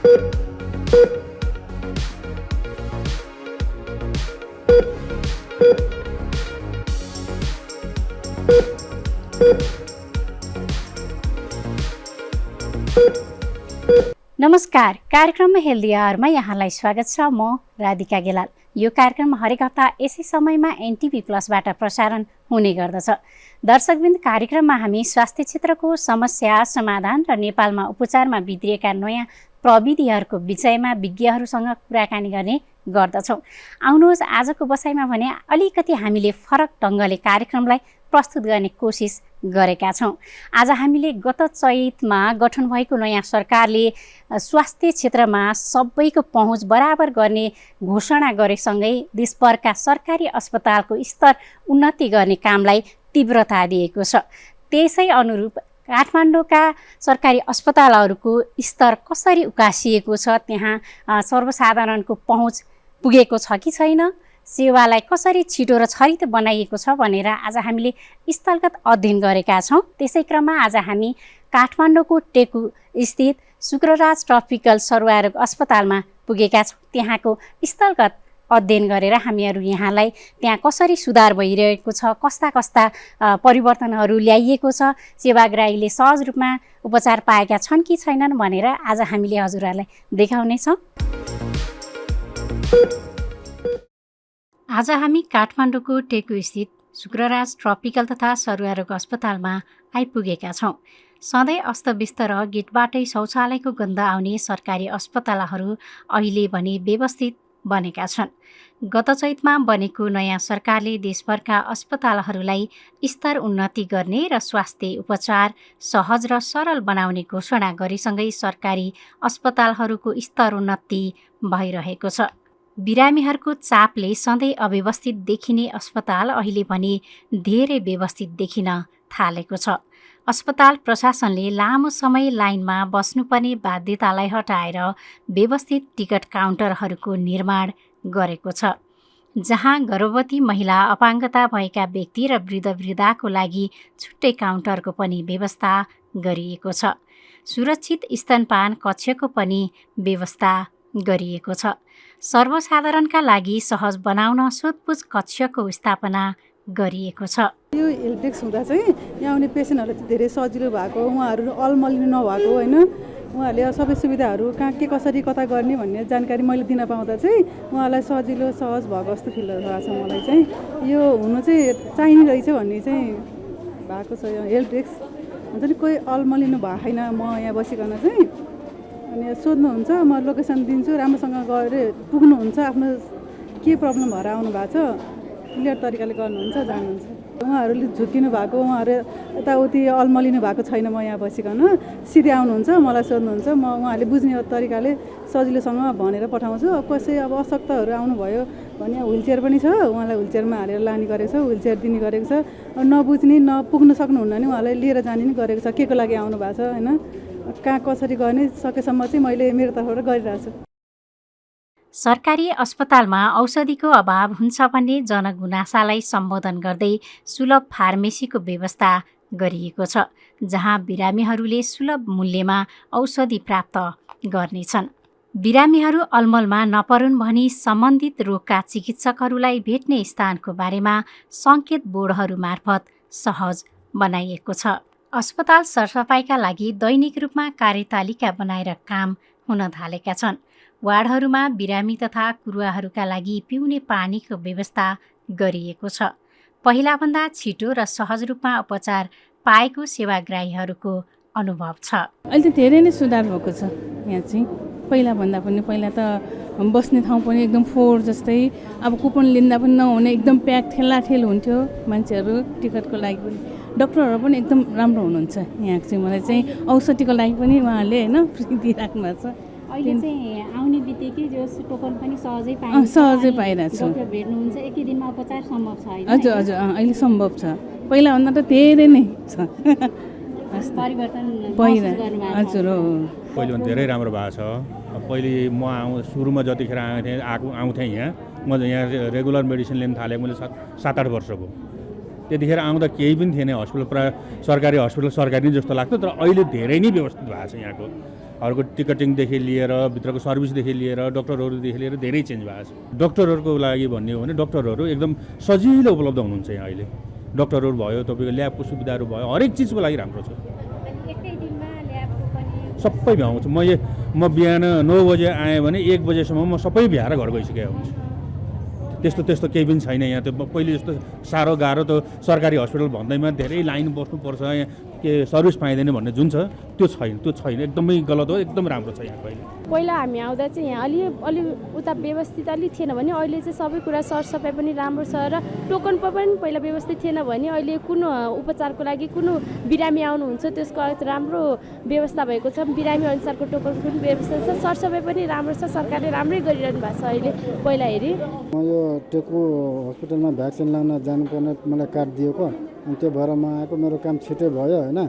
नमस्कार, कार्यक्रममा हेल्दी आवरमा यहाँलाई स्वागत छ। म राधिका गेलाल। यो कार्यक्रम हरेक हप्ता यसै समयमा एनटिभी प्लसबाट प्रसारण हुने गर्दछ। दर्शकवृन्द, कार्यक्रममा हामी स्वास्थ्य क्षेत्रको समस्या, समाधान र नेपालमा उपचारमा बिग्रिएका नयाँ प्रविधिहरूको विषयमा विज्ञहरूसँग कुराकानी गर्ने गर्दछौँ। आउनुहोस्, आजको बसाइमा भने अलिकति हामीले फरक ढङ्गले कार्यक्रमलाई प्रस्तुत गर्ने कोसिस गरेका छौँ। आज हामीले गत चैतमा गठन भएको नयाँ सरकारले स्वास्थ्य क्षेत्रमा सबैको पहुँच बराबर गर्ने घोषणा गरेसँगै देशभरका सरकारी अस्पतालको स्तर उन्नति गर्ने कामलाई तीव्रता दिएको छ। त्यसै अनुरूप काठमाडौँका सरकारी अस्पतालहरूको स्तर कसरी उकासिएको छ, त्यहाँ सर्वसाधारणको पहुँच पुगेको छ कि छैन, सेवालाई कसरी छिटो र छरितो बनाइएको छ भनेर आज हामीले स्थलगत अध्ययन गरेका छौँ। त्यसै क्रममा आज हामी काठमाडौँको टेकु स्थित शुक्रराज ट्रपिकल सर्वरोग अस्पतालमा पुगेका छौँ। त्यहाँको स्थलगत अध्ययन गरेर हामीहरू यहाँलाई त्यहाँ कसरी सुधार भइरहेको छ, कस्ता कस्ता परिवर्तनहरू ल्याइएको छ, सेवाग्राहीले सहज रूपमा उपचार पाएका छन् कि छैनन् भनेर आज हामीले हजुरहरूलाई देखाउनेछौँ। आज हामी काठमाडौँको टेकु स्थित शुक्रराज ट्रपिकल तथा सर्वरोग अस्पतालमा आइपुगेका छौँ। सधैँ अस्तव्यस्त र गेटबाटै शौचालयको गन्ध आउने सरकारी अस्पतालहरू अहिले भने व्यवस्थित बनेका छन्। गत चैतमा बनेको नयाँ सरकारले देशभरका अस्पतालहरूलाई स्तर उन्नति गर्ने र स्वास्थ्य उपचार सहज र सरल बनाउने घोषणा गरेसँगै सरकारी अस्पतालहरूको स्तर उन्नति भइरहेको छ। बिरामीहरूको चापले सधैँ अव्यवस्थित देखिने अस्पताल अहिले भने धेरै व्यवस्थित देखिन थालेको छ। अस्पताल प्रशासनले लामो समय लाइनमा बस्नुपर्ने बाध्यतालाई हटाएर व्यवस्थित टिकट काउन्टरहरूको निर्माण गरेको छ, जहाँ गर्भवती महिला, अपाङ्गता भएका व्यक्ति र वृद्धको लागि छुट्टै काउन्टरको पनि व्यवस्था गरिएको छ। सुरक्षित स्तनपान कक्षको पनि व्यवस्था गरिएको छ। सर्वसाधारणका लागि सहज बनाउन सोधपुछ कक्षको स्थापना गरिएको छ। यो हेल्प डेस्क हुँदा चाहिँ यहाँ आउने पेसेन्टहरूलाई चाहिँ धेरै सजिलो भएको, उहाँहरू अलमलिनु नभएको होइन, उहाँहरूले सबै सुविधाहरू कहाँ के कसरी कता गर्ने भन्ने जानकारी मैले दिन पाउँदा चाहिँ उहाँलाई सजिलो सहज भएको जस्तो फिल भएको छ। मलाई चाहिँ यो हुनु चाहिँ चाहिने रहेछ भन्ने चाहिँ भएको छ। यो हेल्प डेस्क हुन्छ नि, कोही अलमलिनु भएको छैन। म यहाँ बसिकन चाहिँ अनि सोध्नुहुन्छ, म लोकेसन दिन्छु, राम्रोसँग गएर पुग्नुहुन्छ। आफ्नो के प्रब्लम भएर आउनु भएको छ क्लियर तरिकाले गर्नुहुन्छ, जान्नुहुन्छ। उहाँहरूले झुक्किनु भएको, उहाँहरू यताउति अलमलिनु भएको छैन। म यहाँ बसिकन सिधै आउनुहुन्छ, मलाई सोध्नुहुन्छ, म उहाँहरूले बुझ्ने तरिकाले सजिलोसँग भनेर पठाउँछु। अब कसै अब अशक्तहरू आउनुभयो भने व्हिलचेयर पनि छ, उहाँलाई व्हिलचेयरमा हालेर लाने गरेको छ, व्हिलचेयर दिने गरेको छ। नबुझ्ने नपुग्न सक्नुहुन्न नि उहाँलाई लिएर जाने नि गरेको छ। के को लागि आउनु भएको छ होइन, कहाँ कसरी गर्ने सकेसम्म चाहिँ मैले मेरो तर्फबाट गरिरहेको छु। सरकारी अस्पतालमा औषधिको अभाव हुन्छ भन्ने जनगुनासालाई सम्बोधन गर्दै सुलभ फार्मेसीको व्यवस्था गरिएको छ, जहाँ बिरामीहरूले सुलभ मूल्यमा औषधि प्राप्त गर्नेछन्। बिरामीहरू अलमलमा नपरुन् भनी सम्बन्धित रोगका चिकित्सकहरूलाई भेट्ने स्थानको बारेमा सङ्केत बोर्डहरू मार्फत सहज बनाइएको छ। अस्पताल सरसफाइका लागि दैनिक रूपमा कार्यतालिका बनाएर काम हुन थालेका छन्। वार्डहरूमा बिरामी तथा कुरुवाहरूका लागि पिउने पानीको व्यवस्था गरिएको छ। पहिलाभन्दा छिटो र सहज रूपमा उपचार पाएको सेवाग्राहीहरूको अनुभव छ। अहिले त धेरै नै सुधार भएको छ। यहाँ चाहिँ पहिलाभन्दा पनि, पहिला त बस्ने ठाउँ पनि एकदम फोहोर जस्तै, अब कुपन लिँदा पनि नहुने, एकदम प्याक ठेलाठेल हुन्थ्यो मान्छेहरू टिकटको लागि पनि। डक्टरहरू पनि एकदम राम्रो हुनुहुन्छ। यहाँ चाहिँ मलाई चाहिँ औषधिको लागि पनि उहाँहरूले होइन फ्री दिइराख्नु भएको छ। अहिले चाहिँ आउने बित्तिकै जो टोकन पनि सहजै पाइन्छ, सहजै पाइरहेको छु। डक्टर भेट्नुहुन्छ, एकै दिनमा उपचार सम्भव छ होइन? हजुर हजुर, अहिले सम्भव छ। पहिलाभन्दा त धेरै नै छ परिवर्तन भइरहेको। हजुर हो, पहिले पनि धेरै राम्रो भएको छ। पहिले म सुरुमा जतिखेर आउँथेँ यहाँ, म यहाँ रेगुलर मेडिसिन लिन थालेँ मैले 7-8 वर्षको। त्यतिखेर आउँदा केही पनि थिएन, हस्पिटल प्रायः सरकारी हस्पिटल सरकारी जस्तो लाग्थ्यो। तर अहिले धेरै नै व्यवस्थित भएको छ यहाँको। अरूको टिकटिङदेखि लिएर भित्रको सर्भिसदेखि लिएर डक्टरहरूदेखि लिएर धेरै चेन्ज भएको छ। डक्टरहरूको लागि भन्ने हो भने डक्टरहरू एकदम सजिलो उपलब्ध हुनुहुन्छ यहाँ अहिले। डक्टरहरू भयो, तपाईँको ल्याबको सुविधाहरू भयो, हरेक चिजको लागि राम्रो छ। सबै भ्याउँछु म बिहान 9 बजे आएँ भने 1 बजेसम्म म सबै भ्याएर घर गइसकेको हुन्छु। त्यस्तो केही पनि छैन यहाँ। त्यो पहिले जस्तो साह्रो गाह्रो त सरकारी हस्पिटल भन्दैमा धेरै लाइन बस्नुपर्छ, यहाँ के सर्भिस पाइँदैन भन्ने जुन छ त्यो छैन। एकदमै गलत हो, एकदम राम्रो छ यहाँ अहिले। पहिला हामी आउँदा चाहिँ यहाँ अलि उता व्यवस्थित अलि थिएन भने अहिले चाहिँ सबै कुरा सरसफाइ पनि राम्रो छ र टोकन पनि पहिला व्यवस्थित थिएन भने अहिले कुन उपचारको लागि कुन बिरामी आउनुहुन्छ त्यसको राम्रो व्यवस्था भएको छ। बिरामी अनुसारको टोकनको पनि व्यवस्था छ, सरसफाइ पनि राम्रो छ। सरकारले राम्रै गरिरहनु भएको छ अहिले पहिला हेरी। म यो टेकु हस्पिटलमा भ्याक्सिन लाउन जानुपर्ने मलाई कार्ड दिएको, अनि त्यो भएर म आएको। मेरो काम छिटै भयो होइन।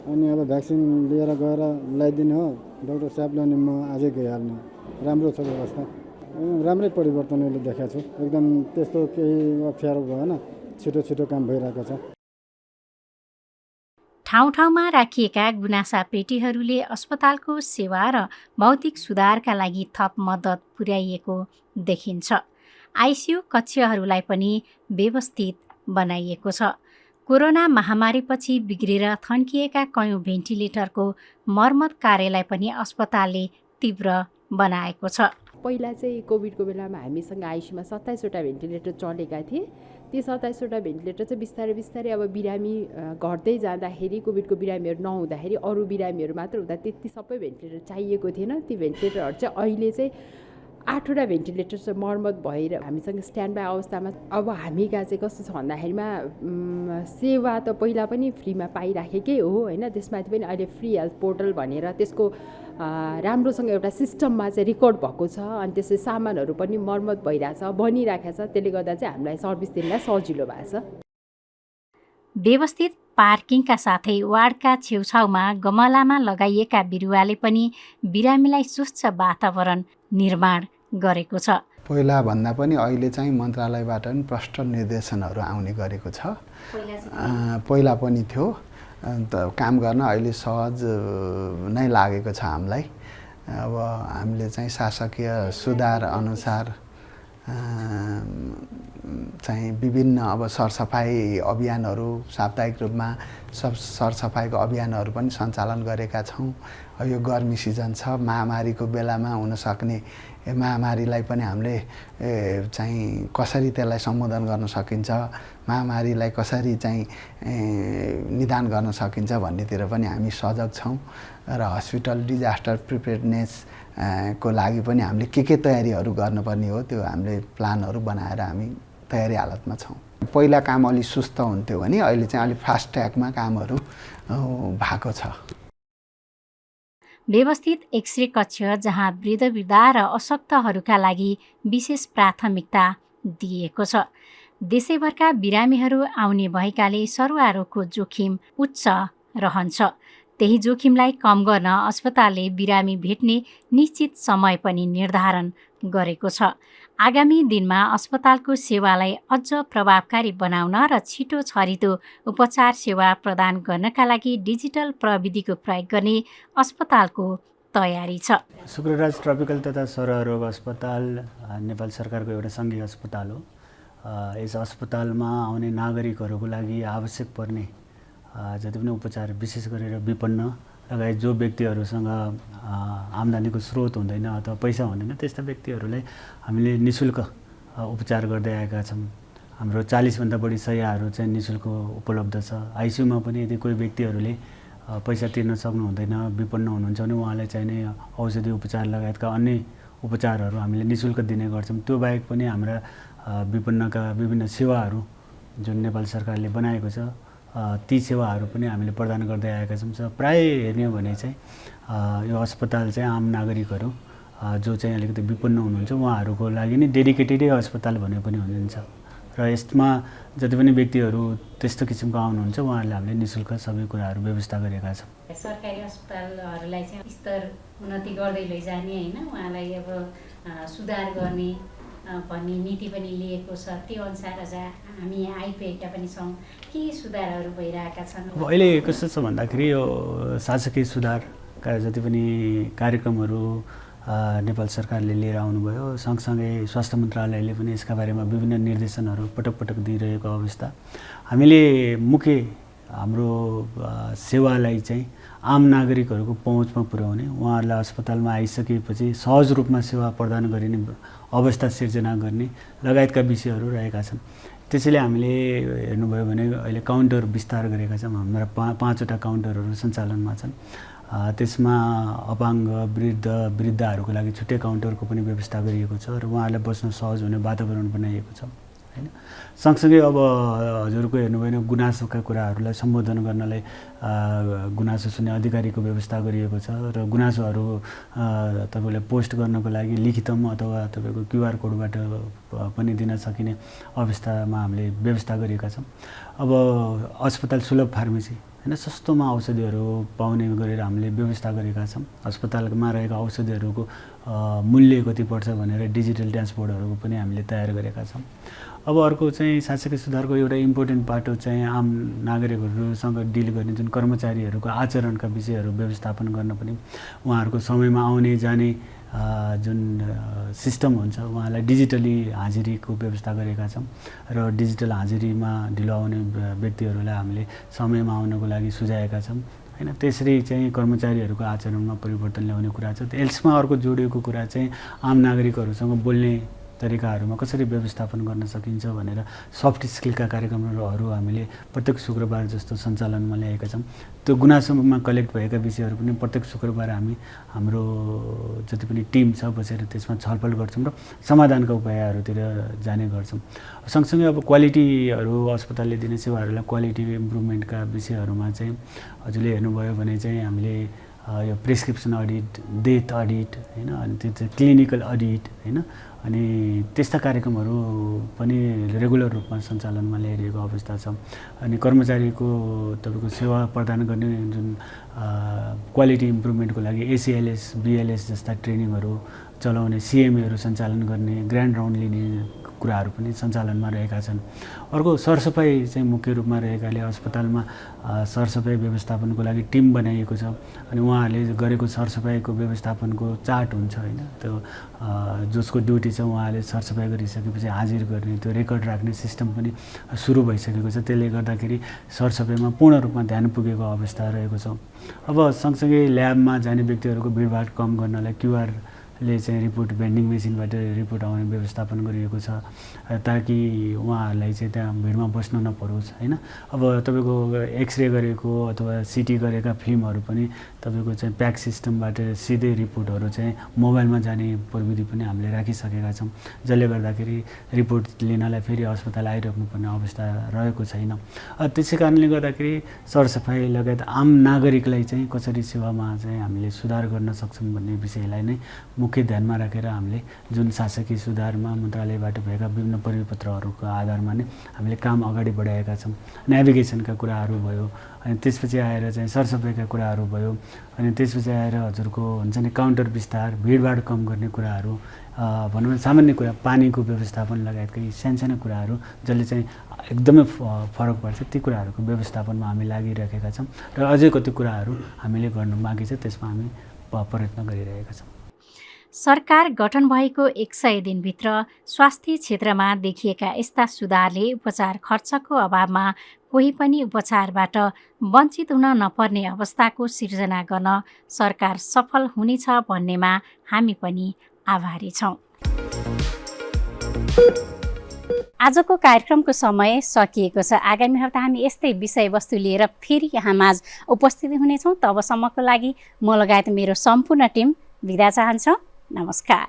अनि अब भ्याक्सिन लिएर गएर लगाइदिने हो डाक्टर साहबले, अनि म आजै गइहाल्ने। राम्रो छ व्यवस्था, राम्रै परिवर्तन अहिले देखाएको छु। एकदम त्यस्तो केही अप्ठ्यारो भएन, छिटो काम भइरहेको छ। ठाउँ ठाउँमा राखिएका गुनासा पेटीहरूले अस्पतालको सेवा र भौतिक सुधारका लागि थप मद्दत पुर्याइएको देखिन्छ। आइसियु कक्षहरूलाई पनि व्यवस्थित बनाइएको छ। कोरोना महामारीपछि बिग्रेर थन्किएका कयौं भेन्टिलेटरको मर्मत कार्यलाई पनि अस्पतालले तीव्र बनाएको छ। पहिला चाहिँ कोभिडको बेलामा हामीसँग आइसियुमा 27वटा भेन्टिलेटर चलेका थिए। ती 27वटा भेन्टिलेटर चाहिँ बिस्तारै अब बिरामी घट्दै जाँदाखेरि, कोभिडको बिरामीहरू नहुँदाखेरि अरू बिरामीहरू मात्र हुँदा त्यति सबै भेन्टिलेटर चाहिएको थिएन। ती भेन्टिलेटरहरू चाहिँ अहिले चाहिँ 8वटा भेन्टिलेटर चाहिँ मर्मत भएर हामीसँग स्ट्यान्ड बाई अवस्थामा। अब हामी कहाँ चाहिँ कस्तो छ भन्दाखेरिमा सेवा त पहिला पनि फ्रीमा पाइराखेकै हो होइन। त्यसमाथि पनि अहिले फ्री हेल्थ पोर्टल भनेर त्यसको राम्रोसँग एउटा सिस्टममा चाहिँ रेकर्ड भएको छ। अनि त्यसै सामानहरू पनि मर्मत भइरहेछ, बनिराखेको छ। त्यसले गर्दा चाहिँ हामीलाई सर्भिस दिनलाई सजिलो भएको छ। व्यवस्थित पार्किङका साथै वार्डका छेउछाउमा गमलामा लगाइएका बिरुवाले पनि बिरामीलाई सुस्थ वातावरण निर्माण गरेको छ। पहिला भन्दा पनि अहिले चाहिँ मन्त्रालयबाट पनि प्रष्ट निर्देशनहरू आउने गरेको छ। पहिला पनि थियो, काम गर्न अहिले सहज नै लागेको छ हामीलाई। अब हामीले चाहिँ शासकीय सुधार अनुसार चाहिँ विभिन्न अब सरसफाइ अभियानहरू साप्ताहिक रूपमा सरसफाइको अभियानहरू पनि सञ्चालन गरेका छौँ। यो गर्मी सिजन छ, महामारीको बेलामा हुनसक्ने महामारीलाई पनि हामीले चाहिँ कसरी त्यसलाई सम्बोधन गर्न सकिन्छ, महामारीलाई कसरी चाहिँ निदान गर्न सकिन्छ भन्नेतिर पनि हामी सजग छौँ। र हस्पिटल डिजास्टर प्रिपेयर्डनेस को लागि पनि हामीले के तयारीहरू गर्नुपर्ने हो त्यो हामीले प्लानहरू बनाएर हामी तयारी हालतमा छौँ। पहिला काम अलि सुस्त हुन्थ्यो भने अहिले चाहिँ अलि फास्ट ट्र्याकमा कामहरू भएको छ। व्यवस्थित एक्सरे कक्ष जहाँ वृद्ध र अशक्तहरूका लागि विशेष प्राथमिकता दिएको छ। देशैभरका बिरामीहरू आउने भएकाले सरुवा रोगको जोखिम उच्च रहन्छ। त्यही जोखिमलाई कम गर्न अस्पतालले बिरामी भेट्ने निश्चित समय पनि निर्धारण गरेको छ। आगामी दिनमा अस्पतालको सेवालाई अझ प्रभावकारी बनाउन र छिटो छरितो उपचार सेवा प्रदान गर्नका लागि डिजिटल प्रविधिको प्रयोग गर्ने अस्पतालको तयारी छ। शुक्रराज ट्रपिकल तथा सरुवा रोग अस्पताल नेपाल सरकारको एउटा सङ्घीय अस्पताल हो। यस अस्पतालमा आउने नागरिकहरूको लागि आवश्यक पर्ने जति पनि उपचार, विशेष गरेर विपन्न लगायत जो व्यक्तिहरूसँग आम्दानीको स्रोत हुँदैन अथवा पैसा हुँदैन त्यस्ता व्यक्तिहरूलाई हामीले निःशुल्क उपचार गर्दै आएका छौँ। हाम्रो 40भन्दा बढी शय्याहरू चाहिँ निःशुल्क उपलब्ध छ। आइसियुमा पनि यदि कोही व्यक्तिहरूले पैसा तिर्न सक्नु हुँदैन, विपन्न हुनुहुन्छ भने उहाँलाई चाहिने औषधि उपचार लगायतका अन्य उपचारहरू हामीले निःशुल्क दिने गर्छौँ। त्यो बाहेक पनि हाम्रा विपन्नका विभिन्न सेवाहरू जुन नेपाल सरकारले बनाएको छ ती सेवाहरू पनि हामीले प्रदान गर्दै आएका छौँ। प्राय हेर्ने हो भने चाहिँ यो अस्पताल चाहिँ आम नागरिकहरू जो चाहिँ अलिकति विपन्न हुनुहुन्छ उहाँहरूको लागि नै डेडिकेटेडै अस्पताल भने पनि हुन्छ। र यसमा जति पनि व्यक्तिहरू त्यस्तो किसिमको आउनुहुन्छ उहाँहरूले हामीले निःशुल्क सबै कुराहरू व्यवस्था गरेका छौँ। सरकारी अस्पतालहरूलाई चाहिँ स्तर उन्नति गर्दै लैजाने होइन, उहाँलाई अब सुधार गर्ने भन्ने नीति पनि लिएको छ, त्यो अनुसार आज हामी आइपुगेका पनि छौँ। के सुधारहरू भइरहेका छन्? अब अहिले कस्तो छ भन्दाखेरि यो शासकीय सुधारका जति पनि कार्यक्रमहरू नेपाल सरकारले लिएर आउनुभयो, सँगसँगै स्वास्थ्य मन्त्रालयले पनि यसका बारेमा विभिन्न निर्देशनहरू पटक पटक दिइरहेको अवस्था। हामीले मुख्य हाम्रो सेवालाई चाहिँ आम नागरिकहरूको पहुँचमा पुर्याउने, उहाँहरूलाई अस्पतालमा आइसकेपछि सहज रूपमा सेवा प्रदान गरिने अवस्था सिर्जना गर्ने लगायतका विषयहरू रहेका छन्। त्यसैले हामीले हेर्नुभयो भने अहिले काउन्टर विस्तार गरेका छौँ। हाम्रा 5वटा काउन्टरहरू सञ्चालनमा छन्। त्यसमा अपाङ्ग वृद्धहरूको लागि छुट्टै काउन्टरको पनि व्यवस्था गरिएको छ र उहाँहरूलाई बस्न सहज हुने वातावरण बनाइएको छ हैन। सँगसँगै अब हजुरको हेर्नुभयो भने गुनासोका कुराहरूलाई सम्बोधन गर्नलाई गुनासो सुन्ने अधिकारीको व्यवस्था गरिएको छ र गुनासोहरू तपाईँले पोस्ट गर्नको लागि लिखितमा अथवा तपाईँको QR कोडबाट पनि दिन सकिने अवस्थामा हामीले व्यवस्था गरेका छौँ। अब अस्पताल सुलभ फार्मेसी हैन, सस्तोमा औषधिहरू पाउने गरेर हामीले व्यवस्था गरेका छौँ। अस्पतालमा रहेका औषधिहरूको मूल्य कति पर्छ भनेर डिजिटल ड्यासबोर्डहरू पनि हामीले तयार गरेका छौँ। अब अर्को चाहिँ शासकीय सुधारको एउटा इम्पोर्टेन्ट पाटो चाहिँ आम नागरिकहरूसँग डिल गर्ने जुन कर्मचारीहरूको आचरणका विषयहरू व्यवस्थापन गर्न पनि उहाँहरूको समयमा आउने जाने जुन सिस्टम हुन्छ उहाँलाई डिजिटली हाजिरीको व्यवस्था गरेका छौँ र डिजिटल हाजिरीमा ढिलो आउने व्यक्तिहरूलाई हामीले समयमा आउनको लागि सुझाएका छौँ हैन। त्यसरी चाहिँ कर्मचारीहरूको आचरणमा परिवर्तन ल्याउने कुरा छ। यसमा अर्को जोडिएको कुरा चाहिँ आम नागरिकहरूसँग बोल्ने तरिकाहरूमा कसरी व्यवस्थापन गर्न सकिन्छ भनेर सफ्ट स्किलका कार्यक्रमहरू हामीले प्रत्येक शुक्रबार जस्तो सञ्चालनमा ल्याएका छौँ। त्यो गुनासोमा कलेक्ट भएका विषयहरू पनि प्रत्येक शुक्रबार हामी हाम्रो जति पनि टिम छ बसेर त्यसमा छलफल गर्छौँ र समाधानका उपायहरूतिर जाने गर्छौँ। सँगसँगै अब क्वालिटीहरू अस्पतालले दिने सेवाहरूलाई क्वालिटी इम्प्रुभमेन्टका विषयहरूमा चाहिँ हजुरले हेर्नुभयो भने चाहिँ हामीले यो प्रेस्क्रिप्सन अडिट, डेथ अडिट हैन, अनि त्यो चाहिँ क्लिनिकल अडिट हैन, अनि त्यस्ता कार्यक्रमहरू पनि रेगुलर रूपमा सञ्चालनमा ल्याइरहेको अवस्था छ। अनि कर्मचारीको तपाईँको सेवा प्रदान गर्ने जुन क्वालिटी इम्प्रुभमेन्टको लागि ACLS, BLS जस्ता ट्रेनिङहरू चलाउने, CMAहरू सञ्चालन गर्ने, ग्रान्ड राउन्ड लिने कुराहरू पनि सञ्चालनमा रहेका छन्। अर्को सरसफाइ चाहिँ मुख्य रूपमा रहेकाले अस्पतालमा सरसफाइ व्यवस्थापनको लागि टिम बनाइएको छ अनि उहाँहरूले गरेको सरसफाइको व्यवस्थापनको चार्ट हुन्छ हैन। त्यो जसको ड्युटी छ उहाँले सरसफाइ गरिसकेपछि हाजिर गर्ने त्यो रेकर्ड राख्ने सिस्टम पनि सुरु भइसकेको छ। त्यसले गर्दाखेरि सरसफाइमा पूर्ण रूपमा ध्यान पुगेको अवस्था रहेको छ। अब सँगसँगै ल्याबमा जाने व्यक्तिहरूको भिडभाड कम गर्नलाई QR ले चाहिँ रिपोर्ट भेन्डिङ मेसिनबाट रिपोर्ट आउने व्यवस्थापन गरिएको छ ताकि उहाँहरूलाई चाहिँ त्यहाँ भिडमा बस्न नपरोस् हैन। अब तपाईँको एक्सरे गरेको अथवा CT गरेका फिल्महरू पनि तपाईँको चाहिँ प्याक सिस्टमबाट सिधै रिपोर्टहरू चाहिँ मोबाइलमा जाने प्रविधि पनि हामीले राखिसकेका छौँ, जसले गर्दाखेरि रिपोर्ट लिनलाई फेरि अस्पताल आइराख्नुपर्ने अवस्था रहेको छैन। त्यसै कारणले गर्दाखेरि सरसफाइ लगायत आम नागरिकलाई चाहिँ कसरी सेवामा चाहिँ हामीले सुधार गर्न सक्छौँ भन्ने विषयलाई नै मुख्य ध्यानमा राखेर हामीले जुन शासकीय सुधारमा मन्त्रालयबाट भएका विभिन्न परिपत्रहरूको आधारमा नै हामीले काम अगाडि बढाएका छौँ। नेभिगेसनका कुराहरू भयो, अनि त्यसपछि आएर चाहिँ सरसफाइका कुराहरू भयो, अनि त्यसपछि आएर हजुरको हुन्छ नि काउन्टर विस्तार, भिडभाड कम गर्ने कुराहरू, भनौँ न सामान्य कुरा पानीको व्यवस्थापन लगायतका यी सानसानो कुराहरू जसले चाहिँ एकदमै फरक पर्छ, ती कुराहरूको व्यवस्थापनमा हामी लागिरहेका छौँ र अझै कति कुराहरू हामीले गर्नु बाँकी छ, त्यसमा हामी प्रयत्न गरिरहेका छौँ। सरकार गठन भएको 100 दिनभित्र स्वास्थ्य क्षेत्रमा देखिएका यस्ता सुधारले उपचार खर्चको अभावमा कोही पनि उपचारबाट वञ्चित हुन नपर्ने अवस्थाको सिर्जना गर्न सरकार सफल हुनेछ भन्नेमा हामी पनि आभारी छौँ। आजको कार्यक्रमको समय सकिएको छ। आगामी हप्ता हामी यस्तै विषयवस्तु लिएर फेरि यहाँमाझ उपस्थित हुनेछौँ। तबसम्मको लागि म लगायत मेरो सम्पूर्ण टिम बिदा चाहन्छौँ। नमस्कार।